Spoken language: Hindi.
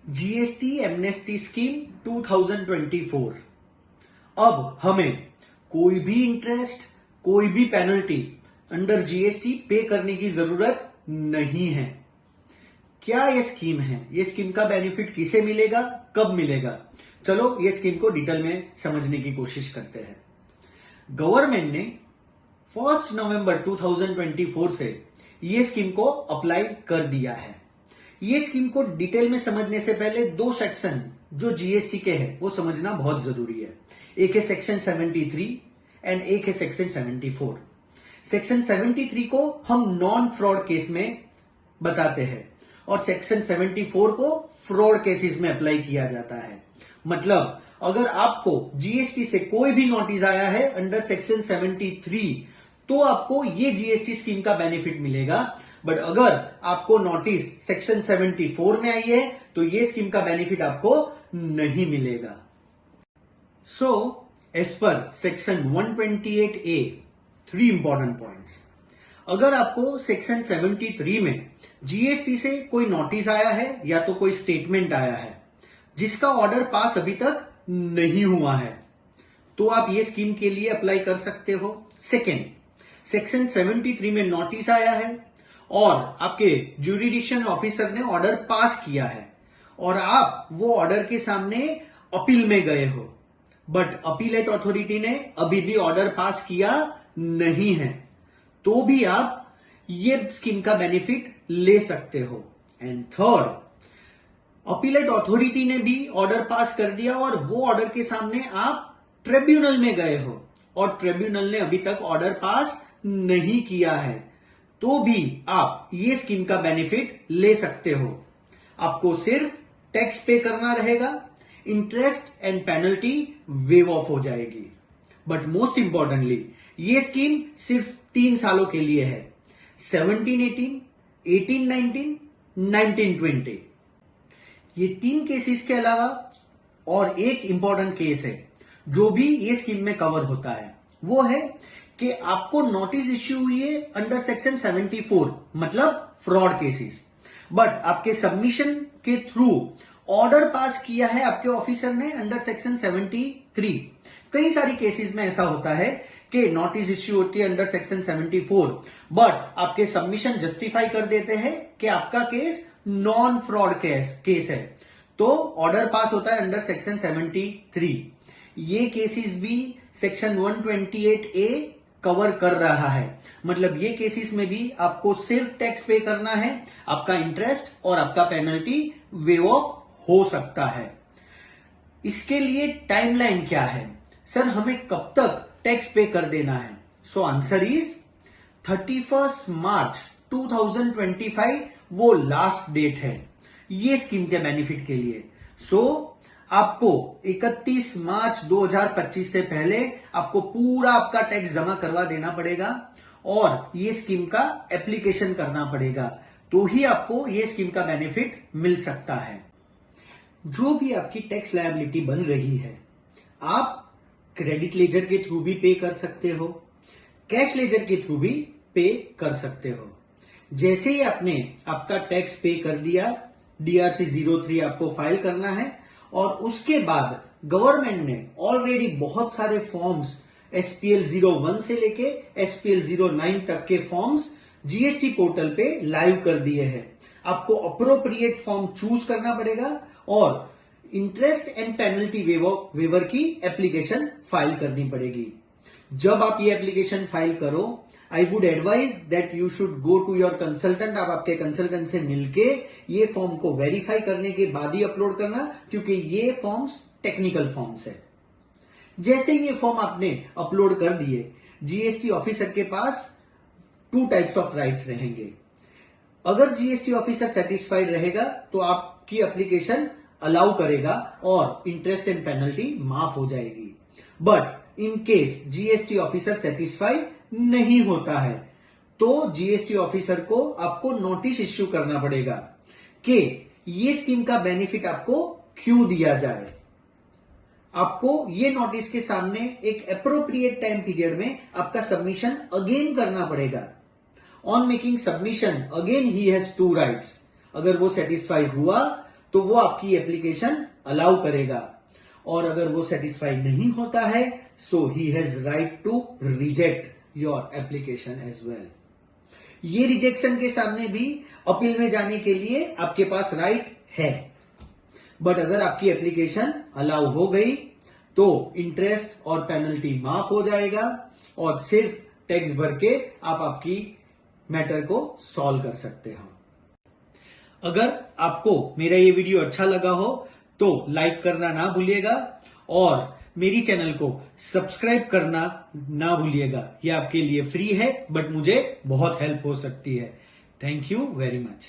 GST amnesty scheme 2024। अब हमें कोई भी इंटरेस्ट, कोई भी पेनल्टी अंडर जीएसटी पे करने की जरूरत नहीं है। क्या ये स्कीम है? ये स्कीम का बेनिफिट किसे मिलेगा, कब मिलेगा? चलो ये स्कीम को डिटेल में समझने की कोशिश करते हैं। गवर्नमेंट ने 1 नवंबर 2024 से ये स्कीम को अप्लाई कर दिया है। ये स्कीम को डिटेल में समझने से पहले दो सेक्शन जो जीएसटी के हैं वो समझना बहुत जरूरी है। एक है सेक्शन 73 एंड एक है सेक्शन 74। सेक्शन 73 को हम नॉन फ्रॉड केस में बताते हैं और सेक्शन 74 को फ्रॉड केसेस में अप्लाई किया जाता है। मतलब अगर आपको जीएसटी से कोई भी नोटिस आया है अंडर सेक्शन 73 तो आपको ये जीएसटी स्कीम का बेनिफिट मिलेगा। बट अगर आपको नोटिस सेक्शन 74 में आई है तो ये स्कीम का बेनिफिट आपको नहीं मिलेगा। So as per section 128A 3 important points. अगर आपको सेक्शन 73 में जीएसटी से कोई नोटिस आया है या तो कोई स्टेटमेंट आया है जिसका ऑर्डर पास अभी तक नहीं हुआ है तो आप ये स्कीम के लिए अप्लाई कर सकते हो। सेकेंड, सेक्शन 73 में नोटिस आया है और आपके ज्यूरिडिक्शन ऑफिसर ने ऑर्डर पास किया है और आप वो ऑर्डर के सामने अपील में गए हो, बट अपीलेट अथॉरिटी ने अभी भी ऑर्डर पास किया नहीं है, तो भी आप ये स्कीम का बेनिफिट ले सकते हो। एंड थर्ड, अपीलेट अथॉरिटी ने भी ऑर्डर पास कर दिया और वो ऑर्डर के सामने आप ट्रिब्यूनल में गए हो और ट्रिब्यूनल ने अभी तक ऑर्डर पास नहीं किया है, तो भी आप ये स्कीम का बेनिफिट ले सकते हो। आपको सिर्फ टैक्स पे करना रहेगा, interest and penalty wave of हो जाएगी। बट मोस्ट इंपॉर्टेंटली ये स्कीम सिर्फ 3 सालों के लिए है, 17-18, 18-19, 19-20। ये 3 केसेस के अलावा और एक इंपॉर्टेंट केस है जो भी ये स्कीम में कवर होता है, वो है कि आपको नोटिस इश्यू हुई है अंडर सेक्शन 74 मतलब फ्रॉड केसेस, बट आपके सबमिशन के थ्रू ऑर्डर पास किया है आपके ऑफिसर ने अंडर सेक्शन 73। कई सारी केसेस में ऐसा होता है कि नोटिस इश्यू होती है अंडर सेक्शन 74 बट आपके सबमिशन जस्टिफाई कर देते हैं कि आपका केस नॉन फ्रॉड केस है, तो ऑर्डर पास होता है अंडर सेक्शन 73। ये केसेस भी सेक्शन 128A कवर कर रहा है। मतलब ये केसेस में भी आपको सिर्फ टैक्स पे करना है, आपका इंटरेस्ट और आपका पेनल्टी वेव ऑफ हो सकता है। इसके लिए टाइमलाइन क्या है? सर हमें कब तक टैक्स पे कर देना है? सो आंसर इज 31 मार्च 2025 वो लास्ट डेट है ये स्कीम के बेनिफिट के लिए। सो आपको 31 मार्च 2025 से पहले आपको पूरा आपका टैक्स जमा करवा देना पड़ेगा और ये स्कीम का एप्लीकेशन करना पड़ेगा, तो ही आपको ये स्कीम का बेनिफिट मिल सकता है। जो भी आपकी टैक्स लायबिलिटी बन रही है आप क्रेडिट लेजर के थ्रू भी पे कर सकते हो, कैश लेजर के थ्रू भी पे कर सकते हो। जैसे ही आपने आपका टैक्स पे कर दिया, DRC 03 आपको फाइल करना है और उसके बाद गवर्नमेंट ने ऑलरेडी बहुत सारे फॉर्म्स SPL 01 से लेके SPL 09 तक के फॉर्म्स जीएसटी पोर्टल पे लाइव कर दिए हैं। आपको अप्रोप्रिएट फॉर्म चूज करना पड़ेगा और इंटरेस्ट एंड पेनल्टी वेवर की एप्लीकेशन फाइल करनी पड़ेगी। जब आप ये एप्लीकेशन फाइल करो, I would advise that you should go to your consultant. आप आपके कंसल्टेंट से मिलके ये फॉर्म को वेरीफाई करने के बाद ही अपलोड करना, क्योंकि ये फॉर्म्स टेक्निकल फॉर्म्स है। जैसे ये फॉर्म आपने अपलोड कर दिए, जीएसटी ऑफिसर के पास 2 टाइप्स ऑफ राइट्स रहेंगे। अगर जीएसटी ऑफिसर सेटिस्फाइड रहेगा तो आपकी एप्लीकेशन अलाउ करेगा और इंटरेस्ट एंड पेनल्टी माफ हो जाएगी। But in case GST officer satisfied नहीं होता है तो जीएसटी ऑफिसर को आपको नोटिस इश्यू करना पड़ेगा कि ये स्कीम का बेनिफिट आपको क्यों दिया जाए। आपको ये नोटिस के सामने एक एप्रोप्रिएट टाइम पीरियड में आपका सबमिशन अगेन करना पड़ेगा। On making submission again he has 2 rights. अगर वो सेटिस्फाई हुआ तो वो आपकी एप्लीकेशन अलाउ करेगा, और अगर वो सेटिस्फाइड नहीं होता है so he has right to reject your application as well. ये रिजेक्शन के सामने भी अपील में जाने के लिए आपके पास राइट है, बट अगर आपकी एप्लीकेशन अलाउ हो गई तो इंटरेस्ट और पेनल्टी माफ हो जाएगा और सिर्फ टैक्स भर के आप आपकी मैटर को सॉल्व कर सकते हो। अगर आपको मेरा ये वीडियो अच्छा लगा हो तो लाइक करना ना भूलिएगा और मेरी चैनल को सब्सक्राइब करना ना भूलिएगा। ये आपके लिए फ्री है बट मुझे बहुत हेल्प हो सकती है। Thank you very much.